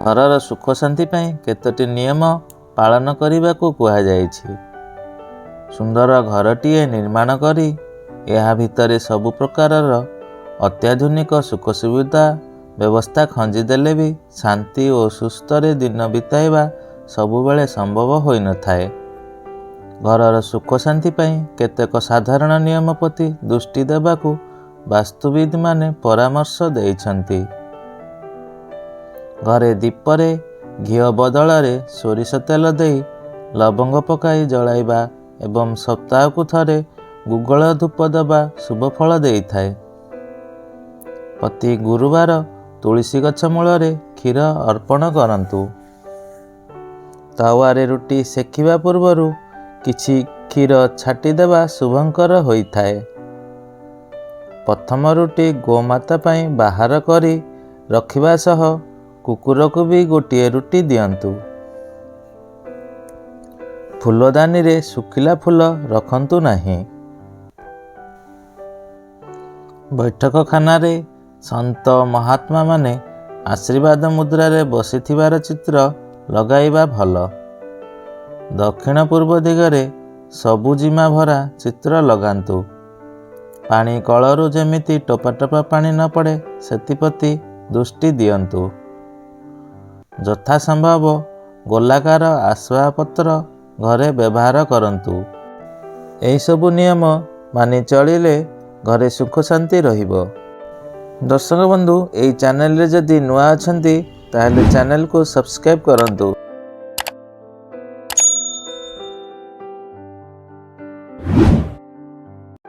ଘରର ସୁଖ ଶାନ୍ତି ପାଇଁ କେତୋଟି ନିୟମ ପାଳନ କରିବାକୁ କୁହାଯାଇଛି। ସୁନ୍ଦର ଘରଟିଏ ନିର୍ମାଣ କରି ଏହା ଭିତରେ ସବୁ ପ୍ରକାରର ଅତ୍ୟାଧୁନିକ ସୁଖ ସୁବିଧା ବ୍ୟବସ୍ଥା ଖଞ୍ଜିଦେଲେ ବି ଶାନ୍ତି ଓ ସୁସ୍ଥରେ ଦିନ ବିତାଇବା ସବୁବେଳେ ସମ୍ଭବ ହୋଇନଥାଏ। ଘରର ସୁଖ ଶାନ୍ତି ପାଇଁ କେତେକ ସାଧାରଣ ନିୟମ ପ୍ରତି ଦୃଷ୍ଟି ଦେବାକୁ ବାସ୍ତୁବିଦମାନେ ପରାମର୍ଶ ଦେଇଛନ୍ତି। ଘରେ ଦୀପରେ ଘିଅ ବଦଳରେ ସୋରିଷ ତେଲ ଦେଇ ଲବଙ୍ଗ ପକାଇ ଜଳାଇବା ଏବଂ ସପ୍ତାହକୁ ଥରେ ଗୁଗଳ ଧୂପ ଦେବା ଶୁଭ ଫଳ ଦେଇଥାଏ। ପ୍ରତି ଗୁରୁବାର ତୁଳସୀ ଗଛ ମୂଳରେ କ୍ଷୀର ଅର୍ପଣ କରନ୍ତୁ। ତାୱାରେ ରୁଟି ସେକିବା ପୂର୍ବରୁ କିଛି କ୍ଷୀର ଛାଟିଦେବା ଶୁଭଙ୍କର ହୋଇଥାଏ। ପ୍ରଥମ ରୁଟି ଗୋମାତା ପାଇଁ ବାହାର କରି ରଖିବା ସହ କୁକୁରକୁ ବି ଗୋଟିଏ ରୁଟି ଦିଅନ୍ତୁ। ଫୁଲଦାନୀରେ ଶୁଖିଲା ଫୁଲ ରଖନ୍ତୁ ନାହିଁ। ବୈଠକଖାନାରେ ସନ୍ଥ ମହାତ୍ମାମାନେ ଆଶୀର୍ବାଦ ମୁଦ୍ରାରେ ବସିଥିବାର ଚିତ୍ର ଲଗାଇବା ଭଲ। ଦକ୍ଷିଣ ପୂର୍ବ ଦିଗରେ ସବୁଜିମା ଭରା ଚିତ୍ର ଲଗାନ୍ତୁ। ପାଣି କଳରୁ ଯେମିତି ଟୋପା ଟୋପା ପାଣି ନ ପଡ଼େ ସେଥିପ୍ରତି ଦୃଷ୍ଟି ଦିଅନ୍ତୁ। ଯଥାସମ୍ଭବ ଗୋଲାକାର ଆସବାବପତ୍ର ଘରେ ବ୍ୟବହାର କରନ୍ତୁ। ଏହିସବୁ ନିୟମ ମାନି ଚଳିଲେ ଘରେ ସୁଖ ଶାନ୍ତି ରହିବ। ଦର୍ଶକ ବନ୍ଧୁ, ଏହି ଚ୍ୟାନେଲରେ ଯଦି ନୂଆ ଅଛନ୍ତି ତାହେଲେ ଚ୍ୟାନେଲକୁ ସବସ୍କ୍ରାଇବ୍ କରନ୍ତୁ।